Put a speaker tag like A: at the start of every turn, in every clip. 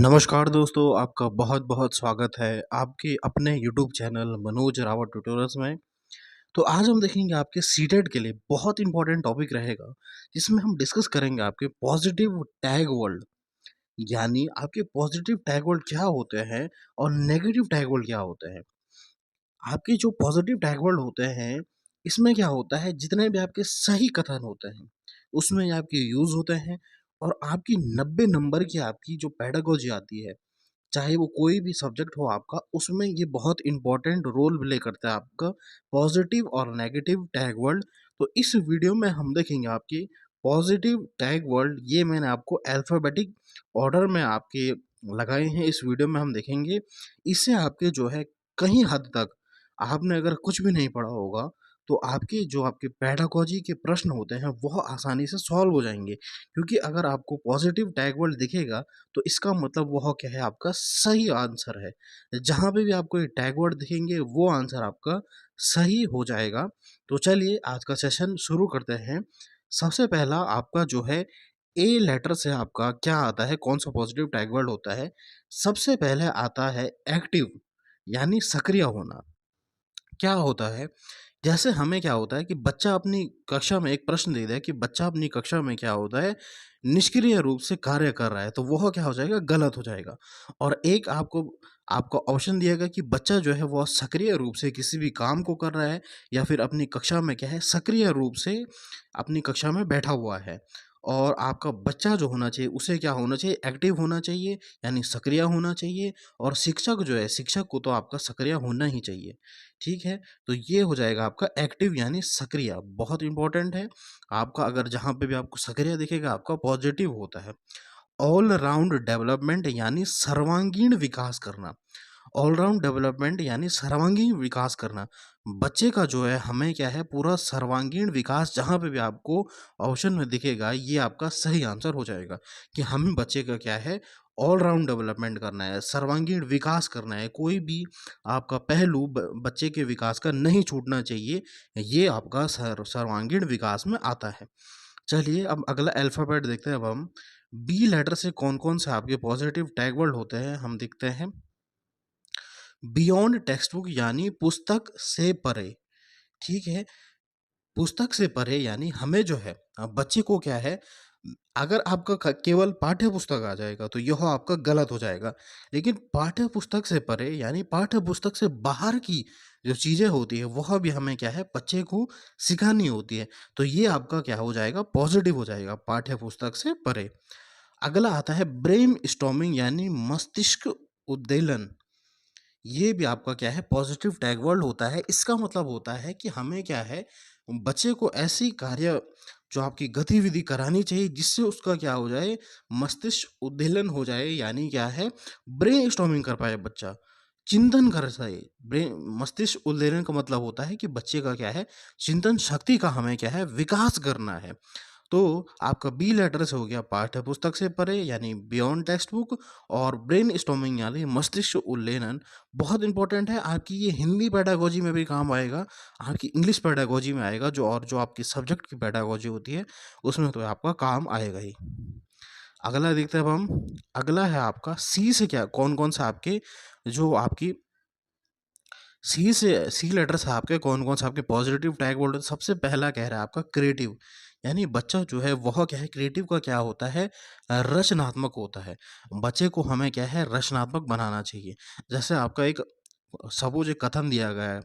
A: नमस्कार दोस्तों, आपका बहुत-बहुत स्वागत है आपके अपने YouTube channel Manoj Rawat tutorials में। तो आज हम देखेंगे आपके सीटेट के लिए बहुत इंपॉर्टेंट टॉपिक रहेगा, जिसमें हम डिस्कस करेंगे आपके पॉजिटिव टैग वर्ड। यानी आपके पॉजिटिव टैग वर्ड क्या होते हैं और नेगेटिव टैग वर्ड क्या होते हैं। आपके जो पॉजिटिव टैग वर्ड होते हैं, इसमें क्या होता है जितने भी आपके सही कथन होते हैं, उसमें ये आपके यूज़ होते हैं और आपकी 90 नंबर की आपकी जो पेडागोजी आती है, चाहे वो कोई भी सब्जेक्ट हो आपका, उसमें ये बहुत इम्पोर्टेंट रोल प्ले करता है आपका पॉजिटिव और नेगेटिव टैग वर्ड। तो इस वीडियो में हम देखेंगे आपकी पॉजिटिव टैग वर्ड, ये मैंने आपको अल्फ़ाबेटिक ऑर्डर में आपके लगाए हैं, इस वीडियो में हम देखेंगे। इससे आपके जो है कहीं हद तक आपने अगर कुछ भी नहीं पढ़ा होगा, तो आपके जो आपके पेडागोजी के प्रश्न होते हैं, वह आसानी से सॉल्व हो जाएँगे। क्योंकि अगर आपको पॉजिटिव टैग वर्ड दिखेगा, तो इसका मतलब वह क्या है आपका सही आंसर है। जहाँ पे भी आपको ये टैग वर्ड दिखेंगे वो आंसर आपका सही हो जाएगा। तो चलिए आज का सेशन शुरू करते हैं। सबसे पहला आपका जो है ए लेटर से आपका क्या आता है, कौन-सा पॉजिटिव टैग वर्ड होता है? सबसे पहले आता है एक्टिव यानी सक्रिय होना। क्या होता है? जैसे हमें क्या होता है कि बच्चा अपनी कक्षा में एक प्रश्न दे दिया कि बच्चा अपनी कक्षा में क्या होता है, निष्क्रिय रूप से कार्य कर रहा है, तो वह क्या हो जाएगा, गलत हो जाएगा। और एक आपको आपको ऑप्शन दिया गया कि बच्चा जो है वह सक्रिय रूप से किसी भी काम को कर रहा है या फिर अपनी कक्षा में क्या है, सक्रिय रूप से अपनी कक्षा में बैठा हुआ है। और आपका बच्चा जो होना चाहिए उसे क्या होना चाहिए, एक्टिव होना चाहिए यानी सक्रिय होना चाहिए। और शिक्षक जो है, शिक्षक को तो आपका सक्रिय होना ही चाहिए। ठीक है? तो ये हो जाएगा आपका एक्टिव यानी सक्रिय, बहुत इंपॉर्टेंट है। आपका अगर जहाँ पे भी आपको सक्रिय दिखेगा आपका पॉजिटिव होता है। ऑल राउंड डेवलपमेंट यानी सर्वांगीण विकास करना। ऑलराउंड डेवलपमेंट यानी सर्वांगीण विकास करना। बच्चे का जो है हमें क्या है, पूरा सर्वांगीण विकास जहाँ पे भी आपको ऑप्शन में दिखेगा, ये आपका सही आंसर हो जाएगा कि हमें बच्चे का क्या है, ऑलराउंड डेवलपमेंट करना है, सर्वांगीण विकास करना है। कोई भी आपका पहलू बच्चे के विकास का नहीं छूटना चाहिए। ये आपका सर्वांगीण विकास में आता है। चलिए अब अगला अल्फ़ाबेट देखते हैं। अब हम बी लेटर से कौन-कौन से आपके पॉजिटिव टैग वर्ड होते हैं, हम देखते हैं। बियॉन्ड टेक्स्ट बुक यानी पुस्तक से परे। ठीक है? पुस्तक से परे यानी हमें जो है बच्चे को क्या है, अगर आपका केवल पाठ्य पुस्तक आ जाएगा तो यह आपका गलत हो जाएगा। लेकिन पाठ्य पुस्तक से परे यानी पाठ्य पुस्तक से बाहर की जो चीज़ें होती है वह भी हमें क्या है, बच्चे को सिखानी होती है। तो ये आपका क्या हो जाएगा, पॉजिटिव हो जाएगा, पाठ्य पुस्तक से परे। अगला आता है ब्रेन स्टॉर्मिंग यानी मस्तिष्क उद्वेलन। ये भी आपका क्या है, पॉजिटिव टैग वर्ड होता है। इसका मतलब होता है कि हमें क्या है, बच्चे को ऐसी कार्य जो आपकी गतिविधि करानी चाहिए जिससे उसका क्या हो जाए, मस्तिष्क उद्वेलन हो जाए। यानी क्या है, ब्रेन स्टॉर्मिंग कर पाए बच्चा, चिंतन कर सके। ब्रेन मस्तिष्क उद्वेलन का मतलब होता है कि बच्चे का क्या है, चिंतन शक्ति का हमें क्या है, विकास करना है। तो आपका बी लेटर से हो गया पाठ्य पुस्तक से परे यानी बियॉन्ड टेक्स्ट बुक। और ब्रेन स्टॉर्मिंग यानी मस्तिष्क उल्लेखन बहुत इंपॉर्टेंट है। आपकी ये हिंदी पेडागोजी में भी काम आएगा, आपकी इंग्लिश पेडागोजी में आएगा, जो और जो आपकी सब्जेक्ट की पेडागोजी होती है उसमें तो आपका काम आएगा ही। अगला देखते हैं अब हम। अगला है आपका सी से क्या, कौन कौन सा आपके जो आपकी सी लेटर से आपके कौन-कौन से आपके पॉजिटिव टैग बोल्ड। सबसे पहला कह रहा है आपका क्रिएटिव, यानी बच्चा जो है वह क्या है, क्रिएटिव का क्या होता है, रचनात्मक होता है। बच्चे को हमें क्या है, रचनात्मक बनाना चाहिए। जैसे आपका एक सपोज एक कथन दिया गया है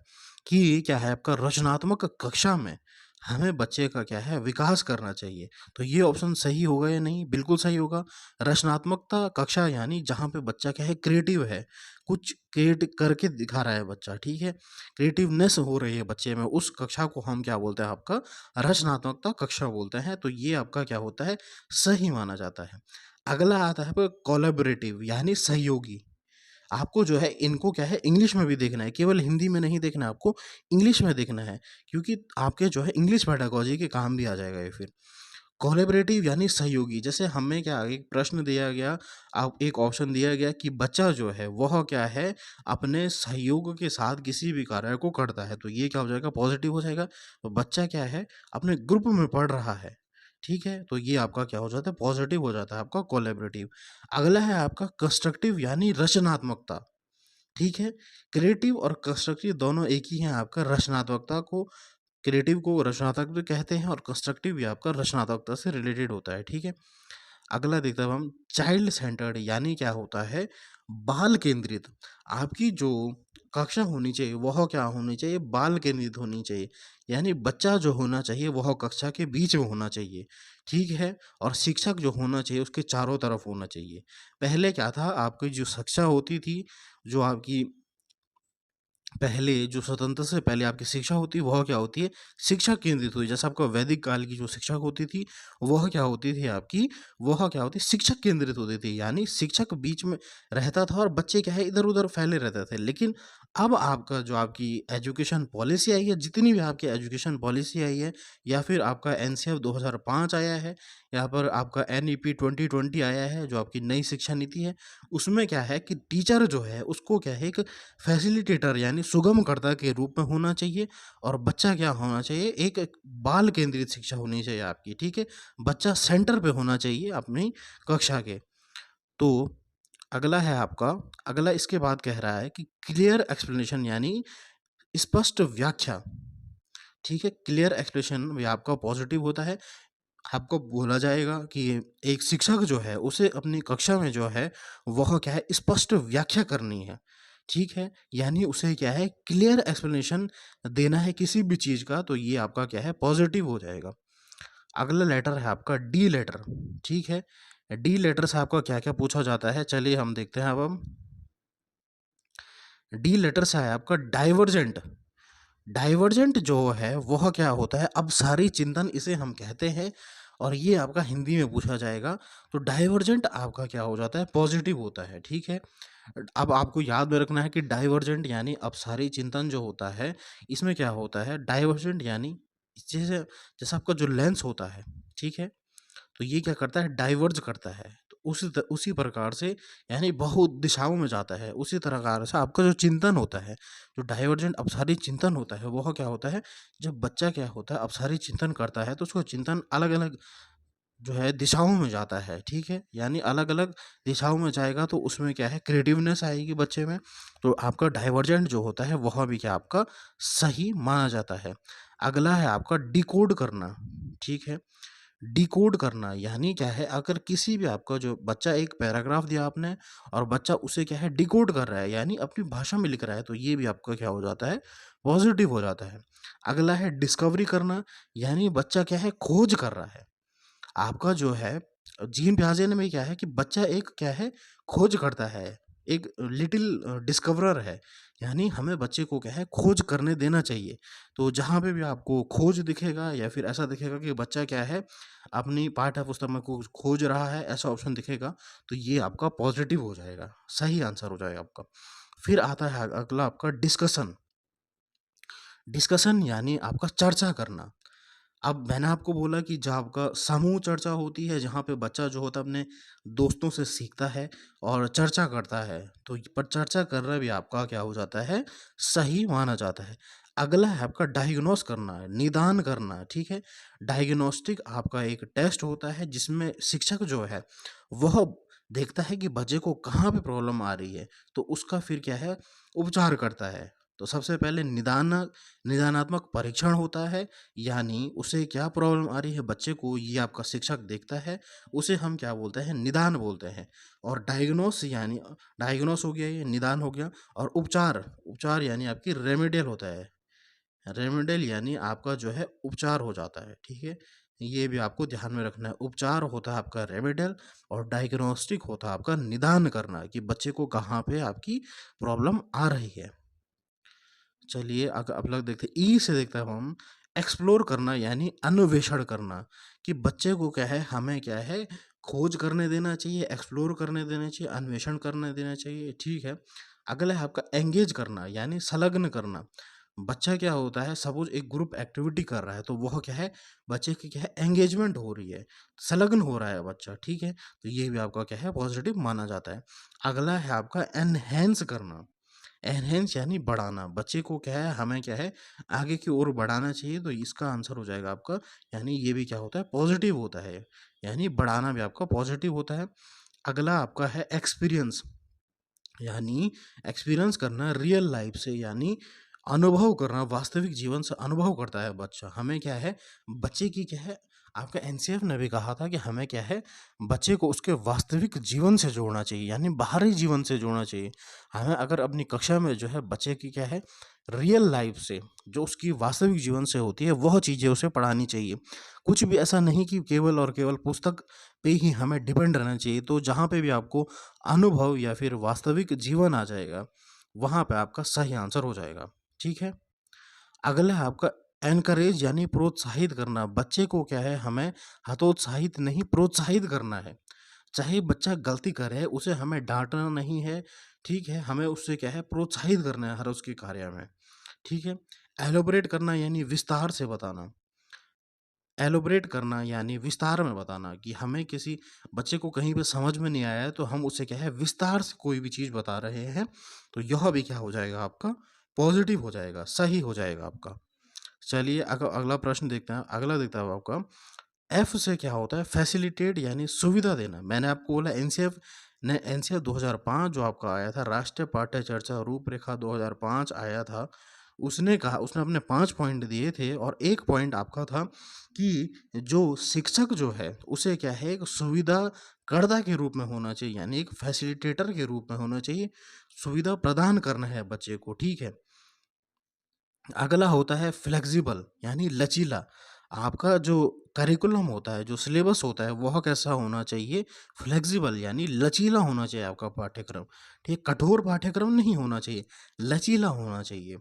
A: कि क्या है आपका, रचनात्मक कक्षा में हमें बच्चे का क्या है, विकास करना चाहिए। तो ये ऑप्शन सही होगा या नहीं? बिल्कुल सही होगा। रचनात्मकता कक्षा यानी जहाँ पे बच्चा क्या है, क्रिएटिव है, कुछ क्रिएट करके दिखा रहा है बच्चा। ठीक है? क्रिएटिवनेस हो रही है बच्चे में, उस कक्षा को हम क्या बोलते हैं, आपका रचनात्मकता कक्षा बोलते हैं। तो ये आपका क्या होता है, सही माना जाता है। अगला आता है आपका कोलैबोरेटिव यानी सहयोगी। आपको जो है इनको क्या है, इंग्लिश में भी देखना है, केवल हिंदी में नहीं देखना है, आपको इंग्लिश में देखना है। क्योंकि आपके जो है इंग्लिश पेडागोजी के काम भी आ जाएगा ये फिर। कोलैबोरेटिव यानी सहयोगी। जैसे हमें क्या एक प्रश्न दिया गया, आप एक ऑप्शन दिया गया कि बच्चा जो है वह क्या है, अपने सहयोग के साथ किसी भी कार्य को करता है। तो ये क्या हो जाएगा, पॉजिटिव हो जाएगा। तो बच्चा क्या है, अपने ग्रुप में पढ़ रहा है, ठीक है? तो ये आपका क्या हो जाता है, पॉज़िटिव हो जाता है आपका कोलैबोरेटिव। अगला है आपका कंस्ट्रक्टिव यानी रचनात्मकता, ठीक है? क्रिएटिव और कंस्ट्रक्टिव दोनों एक ही हैं, आपका रचनात्मकता को क्रिएटिव को रचनात्मक भी कहते हैं और कंस्ट्रक्टिव भी आपका रचनात्मकता से रिलेटेड होता है, ठीक है? अगला देखते हैं अब हम चाइल्ड सेंटर्ड यानी क्या होता है, बाल केंद्रित। आपकी जो कक्षा होनी चाहिए वह क्या होनी चाहिए, बाल केंद्रित होनी चाहिए। यानी बच्चा जो होना चाहिए वह कक्षा के बीच में होना चाहिए, ठीक है? और शिक्षक जो होना चाहिए उसके चारों तरफ होना चाहिए। पहले क्या था, आपकी जो शिक्षा होती थी, जो आपकी पहले जो स्वतंत्रता से पहले आपकी शिक्षा होती है वह क्या होती है, शिक्षा केंद्रित हुई। जैसे आपका वैदिक काल की जो शिक्षा होती थी वह क्या होती थी आपकी, वह क्या होती, शिक्षक केंद्रित होती थी। यानी शिक्षक बीच में रहता था और बच्चे क्या है इधर उधर फैले रहते थे। लेकिन अब आपका जो आपकी एजुकेशन पॉलिसी आई है, जितनी भी आपकी एजुकेशन पॉलिसी आई है, या फिर आपका एनसीएफ 2005 आया है, या पर आपका एनईपी 2020 आया है, जो आपकी नई शिक्षा नीति है, उसमें क्या है कि टीचर जो है उसको क्या है, एक फैसिलिटेटर यानी सुगमकर्ता के रूप में होना चाहिए। और बच्चा क्या होना चाहिए, एक एक बाल केंद्रित शिक्षा होनी चाहिए आपकी, ठीक है? बच्चा सेंटर पे होना चाहिए अपनी कक्षा के। तो अगला है आपका, अगला इसके बाद कह रहा है कि क्लियर एक्सप्लेनेशन यानी स्पष्ट व्याख्या, ठीक है? क्लियर एक्सप्लेनेशन भी आपका पॉजिटिव होता है। आपको बोला जाएगा कि एक शिक्षक जो है उसे अपनी कक्षा में जो है वह क्या है, स्पष्ट व्याख्या करनी है, ठीक है? यानी उसे क्या है, क्लियर एक्सप्लेनेशन देना है किसी भी चीज़ का, तो ये आपका क्या है, पॉजिटिव हो जाएगा। अगला लेटर है आपका डी लेटर, ठीक है? डी लेटर से आपका क्या-क्या पूछा जाता है, चलिए हम देखते हैं अब हम। डी लेटर से है आपका डाइवर्जेंट। डाइवर्जेंट जो है वह क्या होता है, अब सारी चिंतन इसे हम कहते हैं, और ये आपका हिंदी में पूछा जाएगा। तो डाइवर्जेंट आपका क्या हो जाता है, पॉजिटिव होता है, ठीक है? अब आपको याद में रखना है कि डाइवर्जेंट यानी अब सारी चिंतन जो होता है, इसमें क्या होता है, डाइवर्जेंट यानी जैसे जैसे आपका जो लेंस होता है, ठीक है? तो ये क्या करता है, डाइवर्ज करता है। तो उसी प्रकार से यानी बहुत दिशाओं में जाता है। उसी प्रकार से आपका जो चिंतन होता है, जो डाइवर्जेंट अपसारी चिंतन होता है, वह क्या होता है, जब बच्चा क्या होता है अपसारी चिंतन करता है तो उसको चिंतन अलग-अलग जो है दिशाओं में जाता है, ठीक है? यानी अलग-अलग दिशाओं में जाएगा तो उसमें क्या है, क्रिएटिवनेस आएगी बच्चे में। तो आपका डाइवर्जेंट जो होता है वह भी क्या आपका सही माना जाता है। अगला है आपका डिकोड करना, ठीक है? डिकोड करना यानी क्या है, अगर किसी भी आपका जो बच्चा, एक पैराग्राफ दिया आपने और बच्चा उसे क्या है डिकोड कर रहा है यानी अपनी भाषा में लिख रहा है, तो ये भी आपका क्या हो जाता है, पॉजिटिव हो जाता है। अगला है डिस्कवरी करना, यानी बच्चा क्या है, खोज कर रहा है। आपका जो है जीन पियाजे में क्या है कि बच्चा एक क्या है, खोज करता है, एक लिटिल डिस्कवरर है। यानी हमें बच्चे को क्या है, खोज करने देना चाहिए। तो जहाँ पे भी आपको खोज दिखेगा या फिर ऐसा दिखेगा कि बच्चा क्या है, अपनी पाठ्य पुस्तक में कुछ खोज रहा है, ऐसा ऑप्शन दिखेगा, तो ये आपका पॉजिटिव हो जाएगा, सही आंसर हो जाएगा आपका। फिर आता है अगला आपका डिस्कशन। डिस्कशन यानी आपका चर्चा करना। अब मैंने आपको बोला कि जहाँ आपका समूह चर्चा होती है, जहाँ पे बच्चा जो होता है अपने दोस्तों से सीखता है और चर्चा करता है, तो पर चर्चा करना भी आपका क्या हो जाता है, सही माना जाता है। अगला है आपका डायग्नोस करना, निदान करना, ठीक है? डायग्नोस्टिक आपका एक टेस्ट होता है जिसमें शिक्षक जो है वह देखता है कि बच्चे को कहाँ पे प्रॉब्लम आ रही है, तो उसका फिर क्या है, उपचार करता है। तो सबसे पहले निदानात्मक परीक्षण होता है, यानी उसे क्या प्रॉब्लम आ रही है बच्चे को, ये आपका शिक्षक देखता है, उसे हम क्या बोलते हैं, निदान बोलते हैं। और डायग्नोस यानी डायग्नोस हो गया, ये निदान हो गया। और उपचार, उपचार यानी आपकी रेमेडियल होता है। रेमेडियल यानी आपका जो है उपचार हो जाता है, ठीक है? ये भी आपको ध्यान में रखना है। उपचार होता है आपका रेमेडियल, और डायग्नोस्टिक होता है आपका निदान करना, कि बच्चे को कहाँ पे आपकी प्रॉब्लम आ रही है। चलिए अब लोग देखते हैं, ई से देखते हैं हम, एक्सप्लोर करना यानी अन्वेषण करना, कि बच्चे को क्या है, हमें क्या है, खोज करने देना चाहिए, एक्सप्लोर करने देना चाहिए, अन्वेषण करने देना चाहिए, ठीक है? अगला है आपका एंगेज करना यानी संलग्न करना। बच्चा क्या होता है, सपोज एक ग्रुप एक्टिविटी कर रहा है, तो वह क्या है, बच्चे की क्या है, एंगेजमेंट हो रही है, संलग्न हो रहा है बच्चा, ठीक है? तो ये भी आपका क्या है, पॉजिटिव माना जाता है। अगला है आपका एनहेंस करना। एनहांस यानी बढ़ाना, बच्चे को क्या है, हमें क्या है, आगे की ओर बढ़ाना चाहिए, तो इसका आंसर हो जाएगा आपका, यानी ये भी क्या होता है, पॉजिटिव होता है, यानी बढ़ाना भी आपका पॉजिटिव होता है। अगला आपका है एक्सपीरियंस, यानी एक्सपीरियंस करना रियल लाइफ से, यानी अनुभव करना, वास्तविक जीवन से अनुभव करता है बच्चा। हमें क्या है, बच्चे की क्या है, आपका एनसीएफ ने भी कहा था कि हमें क्या है, बच्चे को उसके वास्तविक जीवन से जोड़ना चाहिए, यानी बाहरी जीवन से जोड़ना चाहिए। हमें अगर अपनी कक्षा में जो है बच्चे की क्या है, रियल लाइफ से, जो उसकी वास्तविक जीवन से होती है, वह चीज़ें उसे पढ़ानी चाहिए। कुछ भी ऐसा नहीं कि केवल और केवल पुस्तक पे ही हमें डिपेंड रहना चाहिए। तो जहाँ पे भी आपको अनुभव या फिर वास्तविक जीवन आ जाएगा, वहाँ पे आपका सही आंसर हो जाएगा। ठीक है? अगला है आपका एनकरेज, यानी प्रोत्साहित करना। बच्चे को क्या है, हमें हतोत्साहित नहीं, प्रोत्साहित करना है। चाहे बच्चा गलती करे, उसे हमें डाँटना नहीं है, ठीक है? हमें उससे क्या है, प्रोत्साहित करना है हर उसके कार्य में, ठीक है? एलैबोरेट करना यानी विस्तार से बताना। एलैबोरेट करना यानी विस्तार में बताना, कि हमें किसी बच्चे को कहीं पे समझ में नहीं आया है, तो हम उसे क्या है, विस्तार से कोई भी चीज़ बता रहे हैं, तो यह भी क्या हो जाएगा आपका, पॉजिटिव हो जाएगा, सही हो जाएगा आपका। चलिए अगला प्रश्न देखते हैं। अगला देखता हूँ आपका, एफ से क्या होता है, फैसिलिटेट यानी सुविधा देना। मैंने आपको बोला एनसीएफ ने, एनसीएफ 2005 जो आपका आया था, राष्ट्रीय पाठ्य चर्चा रूपरेखा 2005 आया था, उसने कहा, उसने अपने 5 पॉइंट दिए थे, और एक पॉइंट आपका था कि जो शिक्षक जो है उसे क्या है, एक सुविधा कर्ता के रूप में होना चाहिए, यानी एक फैसिलिटेटर के रूप में होना चाहिए, सुविधा प्रदान करना है बच्चे को, ठीक है। अगला होता है फ्लेक्सिबल, यानी लचीला। आपका जो करिकुलम होता है, जो सिलेबस होता है, वह कैसा होना चाहिए, फ्लेक्सिबल, यानी लचीला होना चाहिए आपका पाठ्यक्रम, ठीक, कठोर पाठ्यक्रम नहीं होना चाहिए, लचीला होना चाहिए।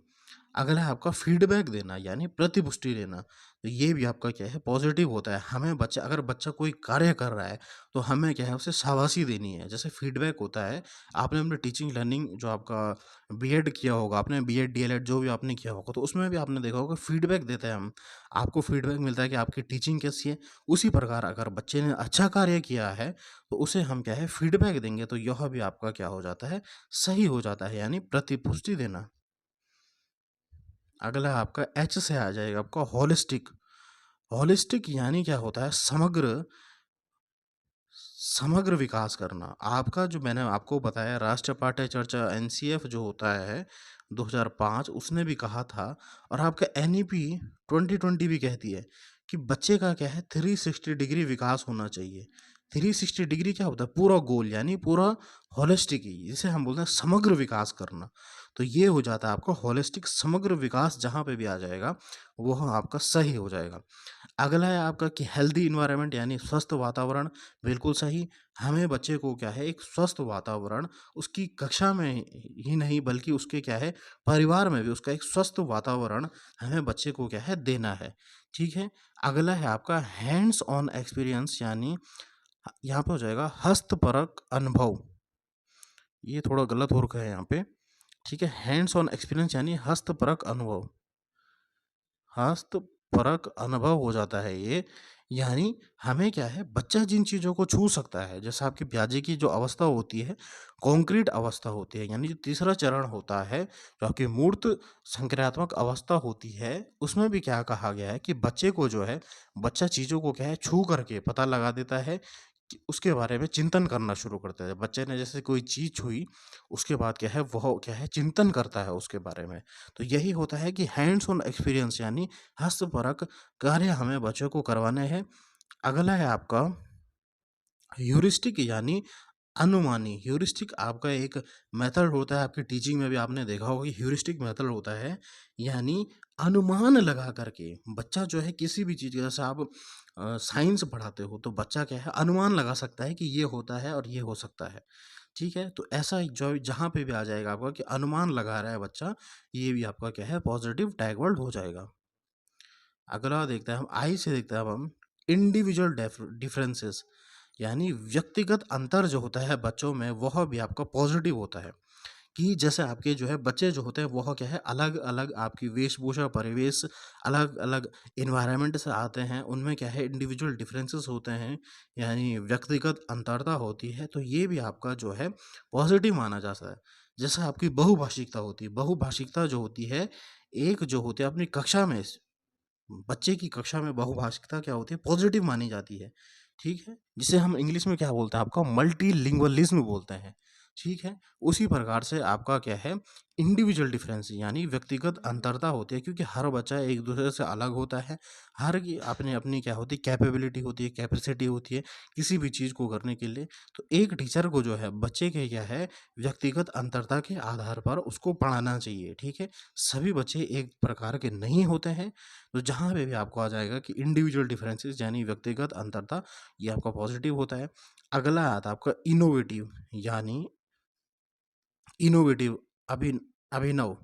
A: अगला है आपका फीडबैक देना, यानी प्रतिपुष्टि देना। तो ये भी आपका क्या है, पॉजिटिव होता है। हमें बच्चा, अगर बच्चा कोई कार्य कर रहा है, तो हमें क्या है, उसे शाबाशी देनी है। जैसे फीडबैक होता है, आपने अपने टीचिंग लर्निंग जो आपका बीएड किया होगा, आपने बीएड डीएलएड जो भी आपने किया होगा, तो उसमें भी आपने देखा होगा फीडबैक देते हैं हम, आपको फीडबैक मिलता है कि आपकी टीचिंग कैसी है। उसी प्रकार अगर बच्चे ने अच्छा कार्य किया है, तो उसे हम क्या है, फीडबैक देंगे, तो यह भी आपका क्या हो जाता है, सही हो जाता है, यानी प्रतिपुष्टि देना। अगला आपका एच से आ जाएगा आपका होलिस्टिक। होलिस्टिक यानी क्या होता है, समग्र, समग्र विकास करना। आपका जो मैंने आपको बताया, राष्ट्रीय पाठ्य चर्चा एनसीएफ जो होता है 2005, उसने भी कहा था, और आपका एनईपी 2020 भी कहती है कि बच्चे का क्या है, 360 डिग्री विकास होना चाहिए। 360 डिग्री क्या होता है, पूरा गोल, यानी पूरा होलिस्टिक ही, जिसे हम बोलते हैं समग्र विकास करना। तो ये हो जाता है आपका होलिस्टिक, समग्र विकास जहाँ पे भी आ जाएगा, वह आपका सही हो जाएगा। अगला है आपका कि हेल्दी इन्वायरमेंट, यानी स्वस्थ वातावरण, बिल्कुल सही। हमें बच्चे को क्या है, एक स्वस्थ वातावरण, उसकी कक्षा में ही नहीं, बल्कि उसके क्या है, परिवार में भी उसका एक स्वस्थ वातावरण हमें बच्चे को क्या है, देना है, ठीक है। अगला है आपका हैंड्स ऑन एक्सपीरियंस, यानी यहाँ पे हो जाएगा हस्तपरक अनुभव। ये थोड़ा गलत हो रखा है यहाँ पे, ठीक है। हैंड्स ऑन एक्सपीरियंस यानी हस्तपरक अनुभव, हस्तपरक अनुभव हो जाता है ये। यानी हमें क्या है, बच्चा जिन चीज़ों को छू सकता है, जैसे आपकी ब्याजे की जो अवस्था होती है, कॉन्क्रीट अवस्था होती है, यानी जो तीसरा चरण होता है, जो आपकी मूर्त संक्रियात्मक अवस्था होती है, उसमें भी क्या कहा गया है कि बच्चे को जो है, बच्चा चीज़ों को क्या है, छू करके पता लगा देता है, कि उसके बारे में चिंतन करना शुरू करता है। बच्चे ने जैसे कोई चीज़ छुई, उसके बाद क्या है, वह क्या है, चिंतन करता है उसके बारे में। तो यही होता है कि हैंड्स ऑन एक्सपीरियंस, यानी हस्तपरक कार्य हमें बच्चों को करवाने हैं। अगला है आपका ह्यूरिस्टिक, यानी अनुमानी। ह्यूरिस्टिक आपका एक मेथड होता है, आपकी टीचिंग में भी आपने देखा होगा कि ह्यूरिस्टिक मेथड होता है, यानी अनुमान लगा करके बच्चा जो है, किसी भी चीज़ का, जैसे आप साइंस पढ़ाते हो, तो बच्चा क्या है, अनुमान लगा सकता है कि ये होता है और ये हो सकता है, ठीक है। तो ऐसा जो जहाँ पे भी आ जाएगा आपका कि अनुमान लगा रहा है बच्चा, ये भी आपका क्या है, पॉजिटिव टैग वर्ड हो जाएगा। अगला देखते हैं हम, आई से देखते हैं अब हम, इंडिविजुअल डिफरेंसेस, यानी व्यक्तिगत अंतर जो होता है बच्चों में, वह भी आपका पॉजिटिव होता है, कि जैसे आपके जो है बच्चे जो होते हैं वो क्या है अलग-अलग आपकी वेशभूषा, परिवेश, अलग-अलग एनवायरनमेंट से आते हैं, उनमें क्या है इंडिविजुअल डिफरेंसेस होते हैं, यानी व्यक्तिगत अंतरता होती है, तो ये भी आपका जो है पॉजिटिव माना जाता है। जैसे आपकी बहुभाषिकता होती है, बहुभाषिकता जो होती है, एक जो होते हैं अपनी कक्षा में बच्चे की कक्षा में बहुभाषिकता क्या होती है पॉजिटिव मानी जाती है, ठीक है? जिसे हम इंग्लिश में क्या बोलते हैं आपका मल्टीलिंगुअलिज़्म बोलते हैं, ठीक है? उसी प्रकार से आपका क्या है इंडिविजुअल डिफरेंस यानी व्यक्तिगत अंतरता होती है क्योंकि हर बच्चा एक-दूसरे से अलग होता है, हर की अपनी-अपनी क्या होती है कैपेबिलिटी होती है, कैपेसिटी होती है किसी भी चीज़ को करने के लिए। तो एक टीचर को जो है बच्चे के क्या है व्यक्तिगत अंतरता के आधार पर उसको पढ़ाना चाहिए, ठीक है? सभी बच्चे एक प्रकार के नहीं होते हैं तो जहाँ पे भी आपको आ जाएगा कि इंडिविजुअल डिफरेंसेस यानी व्यक्तिगत अंतरता ये आपका पॉजिटिव होता है। अगला आता है आपका इनोवेटिव यानी इनोवेटिव अभिनव,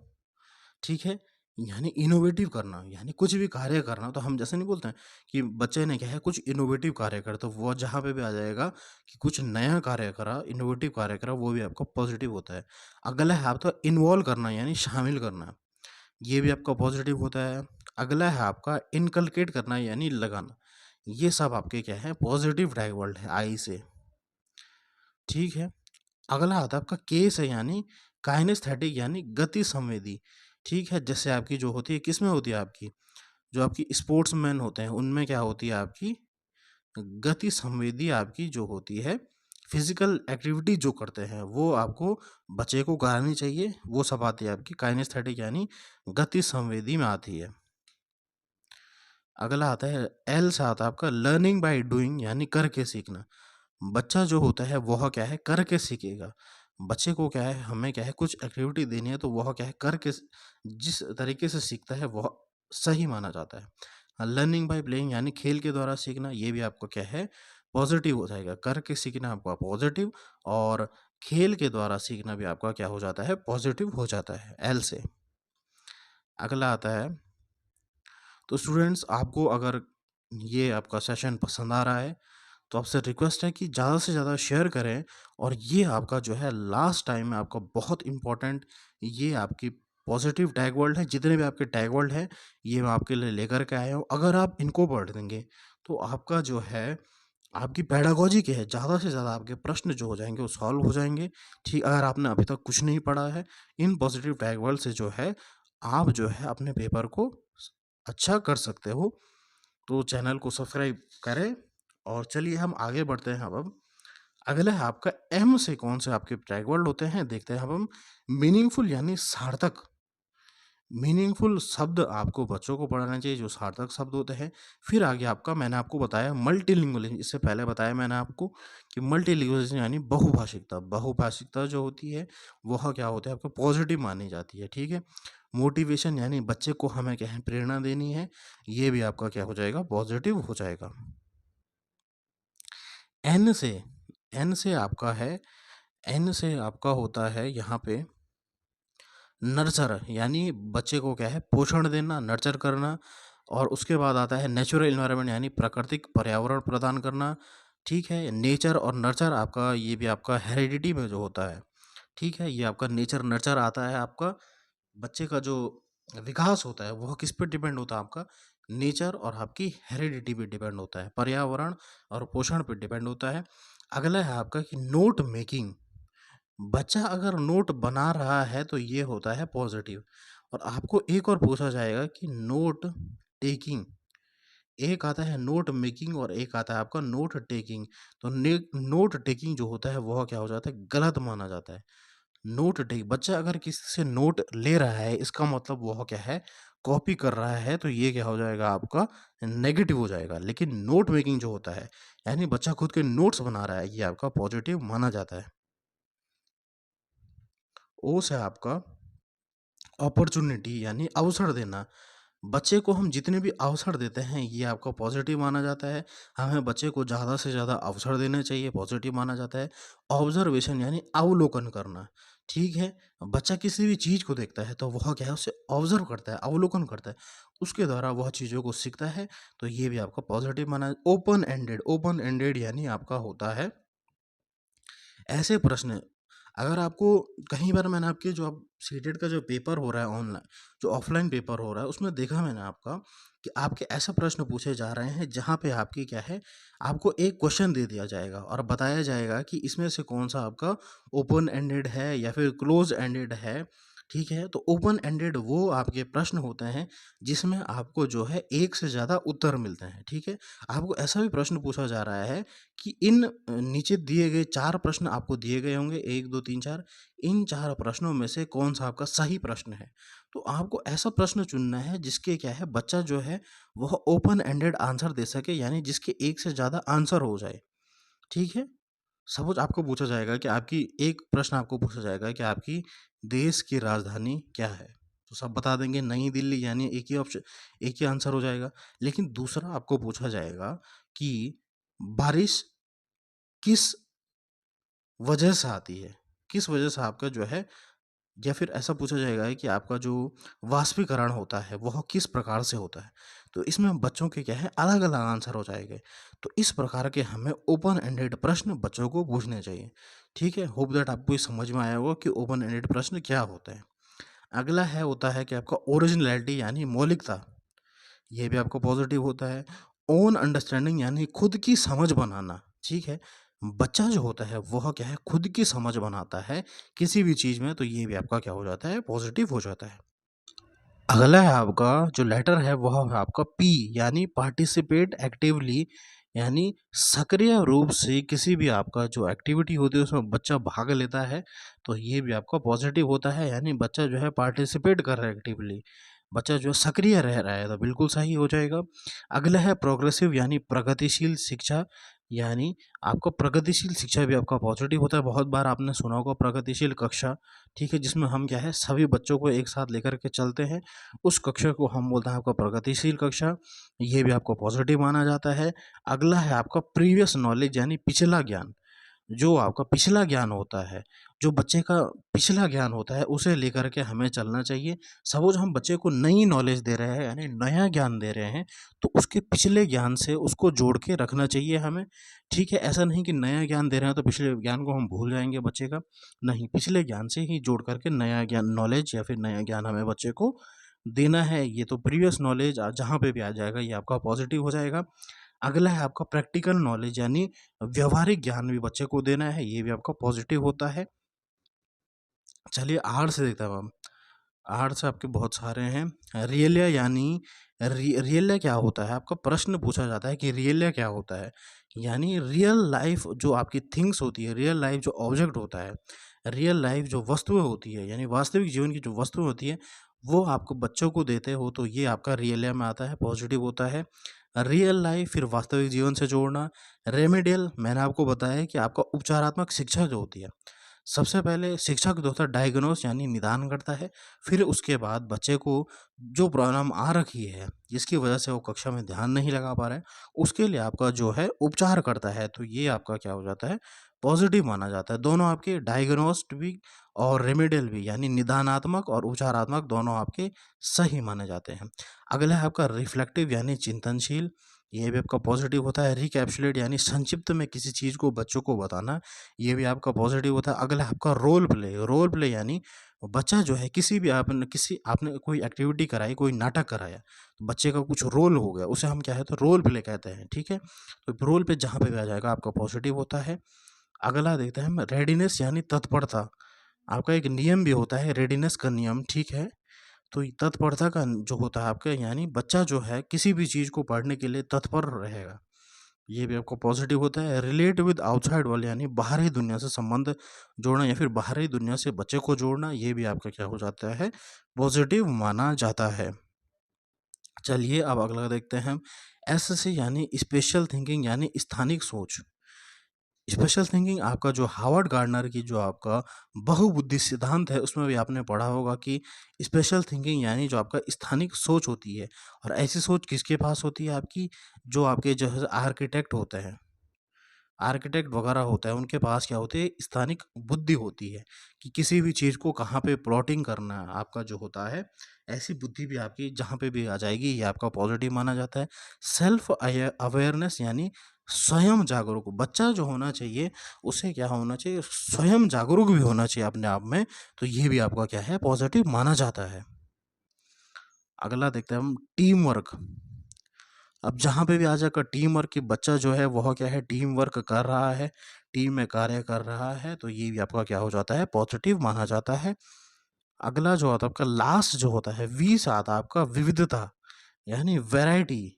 A: ठीक है? यानी इनोवेटिव करना यानी कुछ भी कार्य करना तो हम जैसे नहीं बोलते हैं कि बच्चे ने क्या है कुछ इनोवेटिव कार्य करा तो वो जहाँ पे भी आ जाएगा कि कुछ नया कार्य करा, इनोवेटिव कार्य करा वो भी आपका पॉजिटिव होता है। अगला है आपका इन्वॉल्व करना यानी शामिल करना। ये भी आपका पॉजिटिव होता है। अगला है आपका इनकलकेट करना यानी लगाना। ये सब आपके क्या है पॉजिटिव टैग वर्ड है आई से, ठीक है? अगला आता है आपका केस है यानी काइनेस्थेटिक यानी गति संवेदी, ठीक है? जैसे आपकी जो होती है किसमें होती है आपकी? जो आपकी स्पोर्ट्समैन होते हैं उनमें क्या होती है आपकी गति संवेदी आपकी जो होती है फिजिकल एक्टिविटी जो करते हैं वो आपको बच्चे को करानी चाहिए। वो सब आती है आपकी काइनेस्थेटिक यानी गति संवेदी में आती है। अगला आता है एल से आता है आपका लर्निंग बाय डूइंग यानी करके सीखना। बच्चा जो होता है वह क्या है करके सीखेगा। बच्चे को क्या है हमें क्या है कुछ एक्टिविटी देनी है तो वह क्या है करके जिस तरीके से सीखता है वह सही माना जाता है। लर्निंग बाय प्लेइंग यानी खेल के द्वारा सीखना ये भी आपको क्या है पॉजिटिव हो जाएगा। करके सीखना आपका पॉजिटिव और खेल के द्वारा सीखना भी आपका क्या हो जाता है पॉजिटिव हो जाता है एल से। अगला आता है तो स्टूडेंट्स आपको अगर ये आपका सेशन पसंद आ रहा है तो आपसे रिक्वेस्ट है कि ज़्यादा से ज़्यादा शेयर करें और ये आपका जो है लास्ट टाइम में आपका बहुत इम्पोर्टेंट ये आपकी पॉजिटिव टैग वर्ड है जितने भी आपके टैग वर्ड हैं ये मैं आपके लिए लेकर के आया हूँ। अगर आप इनको पढ़ देंगे तो आपका जो है आपकी पेडागॉजी क्या है ज़्यादा से ज़्यादा आपके प्रश्न जो हो जाएंगे वो सॉल्व हो जाएंगे, ठीक? अगर आपने अभी तक कुछ नहीं पढ़ा है इन पॉजिटिव टैग वर्ड से जो है आप जो है अपने पेपर को अच्छा कर सकते हो। तो चैनल को सब्सक्राइब करें और चलिए हम आगे बढ़ते हैं अब अगला है आपका एम से कौन से आपके टैग वर्ड होते हैं देखते हैं अब हम मीनिंगफुल यानी सार्थक। मीनिंगफुल शब्द आपको बच्चों को पढ़ाना चाहिए जो सार्थक शब्द होते हैं। फिर आगे आपका मैंने आपको बताया मल्टीलिंगुअलिज्म, इससे पहले बताया मैंने आपको कि मल्टीलिंगुअलिज्म यानी बहुभाषिकता। बहुभाषिकता जो होती है वह क्या होता है आपको पॉजिटिव मानी जाती है, ठीक है? मोटिवेशन यानी बच्चे को हमें क्या है प्रेरणा देनी है, ये भी आपका क्या हो जाएगा पॉजिटिव हो जाएगा। एन से एन से आपका है एन से आपका होता है यहाँ पे नर्चर यानी बच्चे को क्या है पोषण देना, नर्चर करना। और उसके बाद आता है नेचुरल एनवायरनमेंट यानी प्राकृतिक पर्यावरण प्रदान करना, ठीक है? नेचर और नर्चर आपका ये भी आपका हेरिडिटी में जो होता है, ठीक है? ये आपका नेचर नर्चर आता है आपका बच्चे का जो विकास होता है वह किस पे डिपेंड होता है आपका नेचर और आपकी हेरिडिटी पे डिपेंड होता है, पर्यावरण और पोषण पे डिपेंड होता है। अगला है आपका कि नोट मेकिंग। बच्चा अगर नोट बना रहा है तो ये होता है पॉजिटिव। और आपको एक और पूछा जाएगा कि नोट टेकिंग, एक आता है नोट मेकिंग और एक आता है आपका नोट टेकिंग। तो नोट टेकिंग जो होता है वह क्या हो जाता है गलत माना जाता है। नोट टेक बच्चा अगर किसी से नोट ले रहा है इसका मतलब वह क्या है कॉपी कर रहा है तो ये क्या हो जाएगा आपका नेगेटिव हो जाएगा। लेकिन नोट मेकिंग जो होता है यानी बच्चा खुद के नोट्स बना रहा है ये आपका पॉजिटिव माना जाता है। ओ से आपका अपॉर्चुनिटी यानी अवसर देना। बच्चे को हम जितने भी अवसर देते हैं ये आपका पॉजिटिव माना जाता है। हमें बच्चे को ज़्यादा से ज़्यादा अवसर देने चाहिए, पॉजिटिव माना जाता है। ऑब्जर्वेशन यानी अवलोकन करना, ठीक है? बच्चा किसी भी चीज़ को देखता है तो वह क्या है उसे ऑब्जर्व करता है, अवलोकन करता है। उसके द्वारा वह चीज़ों को सीखता है तो ये भी आपका पॉजिटिव माना। ओपन एंडेड यानी आपका होता है ऐसे प्रश्न अगर आपको कई बार मैंने आपके जो आप सीटेट का जो पेपर हो रहा है ऑनलाइन, जो ऑफलाइन पेपर हो रहा है, उसमें देखा मैंने आपका कि आपके ऐसा प्रश्न पूछे जा रहे हैं जहाँ पे आपकी क्या है, आपको एक क्वेश्चन दे दिया जाएगा और बताया जाएगा कि इसमें से कौन-सा आपका ओपन एंडेड है या फिर क्लोज़ एंडेड है, ठीक है? तो ओपन एंडेड वो आपके प्रश्न होते हैं जिसमें आपको जो है एक से ज़्यादा उत्तर मिलते हैं, ठीक है? आपको ऐसा भी प्रश्न पूछा जा रहा है कि इन नीचे दिए गए 4 प्रश्न आपको दिए गए होंगे 1, 2, 3, 4, इन 4 प्रश्नों में से कौन-सा आपका सही प्रश्न है। तो आपको ऐसा प्रश्न चुनना है जिसके क्या है, बच्चा जो है वह ओपन एंडेड आंसर दे सके, यानी जिसके एक से ज़्यादा आंसर हो जाए, ठीक है? सपोज़ आपको पूछा जाएगा कि आपकी एक प्रश्न आपको पूछा जाएगा कि आपकी देश की राजधानी क्या है? तो सब बता देंगे नई दिल्ली, यानी एक ही आंसर हो जाएगा। लेकिन दूसरा आपको पूछा जाएगा कि बारिश किस वजह से आती है? किस वजह से आपका जो है, या फिर ऐसा पूछा जाएगा कि आपका जो वाष्पीकरण होता है, वह किस प्रकार से होता है? तो इसमें बच्चों के क्या है, अलग-अलग आंसर हो जाएँगे। तो इस प्रकार के हमें ओपन एंडेड प्रश्न बच्चों को पूछने चाहिए। ठीक है? होप दैट आपको ये समझ में आया होगा कि ओपन एंडेड प्रश्न क्या होते हैं। अगला है होता है कि आपका ओरिजिनैलिटी यानी मौलिकता, ये भी आपको पॉज़िटिव होता है। ओन अंडरस्टैंडिंग यानी खुद की समझ बनाना, ठीक है? बच्चा जो होता है वह क्या है, खुद की समझ बनाता है किसी भी चीज़ में, तो ये भी आपका क्या हो जाता है, पॉज़िटिव हो जाता है। अगला है आपका जो लेटर है वह है आपका पी, यानी पार्टिसिपेट एक्टिवली, यानी सक्रिय रूप से किसी भी आपका जो एक्टिविटी होती है उसमें बच्चा भाग लेता है, तो ये भी आपका पॉजिटिव होता है, यानी बच्चा जो है पार्टिसिपेट कर रहा है एक्टिवली, बच्चा जो है सक्रिय रह रहा है, तो बिल्कुल सही हो जाएगा। अगला है प्रोग्रेसिव यानी प्रगतिशील शिक्षा, यानी आपका प्रगतिशील शिक्षा भी आपका पॉजिटिव होता है। बहुत बार आपने सुना होगा प्रगतिशील कक्षा, ठीक है, जिसमें हम क्या है, सभी बच्चों को एक साथ लेकर के चलते हैं, उस कक्षा को हम बोलते हैं आपका प्रगतिशील कक्षा, ये भी आपको पॉजिटिव माना जाता है। अगला है आपका प्रीवियस नॉलेज यानी पिछला ज्ञान, जो आपका पिछला ज्ञान होता है, जो बच्चे का पिछला ज्ञान होता है, उसे लेकर के हमें चलना चाहिए। सपोज़ हम बच्चे को नई नॉलेज दे रहे हैं, यानी नया ज्ञान दे रहे हैं, तो उसके पिछले ज्ञान से उसको जोड़ के रखना चाहिए हमें, ठीक है? ऐसा नहीं कि नया ज्ञान दे रहे हैं, तो पिछले ज्ञान को हम भूल जाएँगे बच्चे का। नहीं, पिछले ज्ञान से ही जोड़ कर के नया ज्ञान, नॉलेज या फिर नया ज्ञान हमें बच्चे को देना है। ये तो प्रीवियस नॉलेज जहाँ पे भी आ जाएगा, ये आपका पॉज़िटिव हो जाएगा। अगला है आपका प्रैक्टिकल नॉलेज, यानी व्यावहारिक ज्ञान भी बच्चे को देना है, ये भी आपका पॉजिटिव होता है। चलिए आर्ट्स देखते हैं अब हम। आर्ट्स आपके बहुत सारे हैं। रियलिया यानी रियलिया क्या होता है? आपका प्रश्न पूछा जाता है कि रियलिया क्या होता है? यानी रियल लाइफ़ जो आपकी थिंग्स होती है, रियल लाइफ़ जो ऑब्जेक्ट होता है, रियल लाइफ़ जो वस्तुएँ होती है, यानी वास्तविक जीवन की जो वस्तुएँ होती है, वो आपको बच्चों को देते हो, तो ये आपका रियलिया में आता है, पॉजिटिव होता है। रियल लाइफ़ फिर वास्तविक जीवन से जोड़ना। रेमेडियल मैंने आपको बताया कि आपका उपचारात्मक शिक्षा जो होती है, सबसे पहले शिक्षक जो होता है डायग्नोस यानी निदान करता है, फिर उसके बाद बच्चे को जो प्रॉब्लम आ रखी है, जिसकी वजह से वो कक्षा में ध्यान नहीं लगा पा रहा है, उसके लिए आपका जो है उपचार करता है, तो ये आपका क्या हो जाता है, पॉजिटिव माना जाता है। दोनों आपके डायग्नोस्ट भी और रेमेडियल भी, यानी निदानात्मक और उपचारात्मक दोनों आपके सही माने जाते हैं। अगला है आपका रिफ्लेक्टिव यानी चिंतनशील, ये भी आपका पॉजिटिव होता है। रिकैप्सुलेट यानी संक्षिप्त में किसी चीज़ को बच्चों को बताना, ये भी आपका पॉजिटिव होता है। अगला है आपका रोल प्ले यानी बच्चा जो है किसी आपने कोई एक्टिविटी कराई, कोई नाटक कराया, तो बच्चे का कुछ रोल हो गया, उसे हम क्या है, तो रोल प्ले कहते हैं, ठीक है? तो रोल पे जहाँ पे भी आ जाएगा आपका पॉजिटिव होता है। अगला देखते हैं हम रेडीनेस यानी तत्परता, आपका एक नियम भी होता है रेडीनेस का नियम, ठीक है? तो ये तत्परता का जो होता है आपका, यानी बच्चा जो है किसी भी चीज़ को पढ़ने के लिए तत्पर रहेगा, ये भी आपको पॉजिटिव होता है। रिलेट विद आउटसाइड वर्ल्ड यानी बाहरी दुनिया से संबंध जोड़ना या फिर बाहरी दुनिया से बच्चे को जोड़ना, ये भी आपका क्या हो जाता है, पॉजिटिव माना जाता है। चलिए अब अगला देखते हैं हम। एस से यानी स्पेशल थिंकिंग यानी स्थानिक सोच। स्पेशल थिंकिंग आपका जो हार्वर्ड गार्डनर की जो आपका बहुबुद्धि सिद्धांत है, उसमें भी आपने पढ़ा होगा कि स्पेशल थिंकिंग यानी जो आपका स्थानिक सोच होती है, और ऐसी सोच किसके पास होती है आपकी, जो आपके जो है आर्किटेक्ट होते हैं, आर्किटेक्ट वगैरह होता है, उनके पास क्या होती है, स्थानिक बुद्धि होती है कि किसी भी चीज़ को कहाँ पे प्लॉटिंग करना है, आपका जो होता है, ऐसी बुद्धि भी आपकी जहाँ पे भी आ जाएगी, ये आपका पॉजिटिव माना जाता है। सेल्फ अवेयरनेस यानी स्वयं जागरूक, बच्चा जो होना चाहिए, उसे क्या होना चाहिए, स्वयं जागरूक भी होना चाहिए अपने आप में, तो ये भी आपका क्या है, पॉज़िटिव माना जाता है। अगला देखते हैं हम टीम वर्क। अब जहाँ पे भी आ जाएगा टीम वर्क कि बच्चा जो है वह क्या है, टीम वर्क कर रहा है, टीम में कार्य कर रहा है, तो ये भी आपका क्या हो जाता है, पॉज़िटिव माना जाता है। अगला जो आता है आपका लास्ट जो होता है, वी से आता है आपका विविधता, यानी वैरायटी।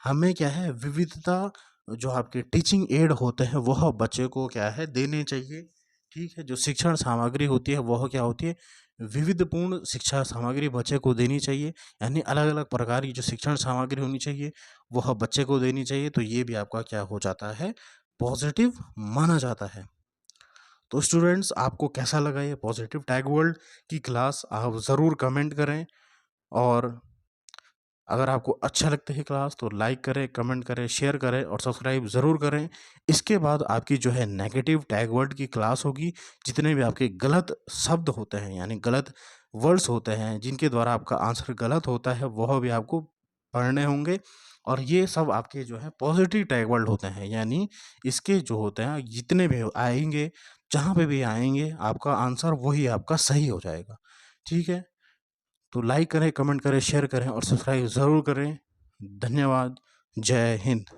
A: हमें क्या है, विविधता जो आपके टीचिंग एड होते हैं वह बच्चे को क्या है, देने चाहिए। ठीक है, जो शिक्षण सामग्री होती है वह क्या होती है, विविधपूर्ण शिक्षा सामग्री बच्चे को देनी चाहिए, यानी अलग अलग प्रकार की जो शिक्षण सामग्री होनी चाहिए वह बच्चे को देनी चाहिए, तो ये भी आपका क्या हो जाता है, पॉजिटिव माना जाता है। तो स्टूडेंट्स, आपको कैसा लगा ये पॉजिटिव टैग वर्ल्ड की क्लास, आप ज़रूर कमेंट करें। और अगर आपको अच्छा लगता है क्लास तो लाइक करें, कमेंट करें, शेयर करें और सब्सक्राइब ज़रूर करें। इसके बाद आपकी जो है नेगेटिव टैग वर्ड की क्लास होगी। जितने भी आपके गलत शब्द होते हैं, यानी गलत वर्ड्स होते हैं जिनके द्वारा आपका आंसर गलत होता है, वह भी आपको पढ़ने होंगे। और ये सब आपके जो है पॉजिटिव टैग वर्ड होते हैं, यानी इसके जो होते हैं जितने भी आएंगे, जहाँ पे भी आएंगे, आपका आंसर वही आपका सही हो जाएगा। ठीक है, तो लाइक करें, कमेंट करें, शेयर करें और सब्सक्राइब ज़रूर करें। धन्यवाद। जय हिंद।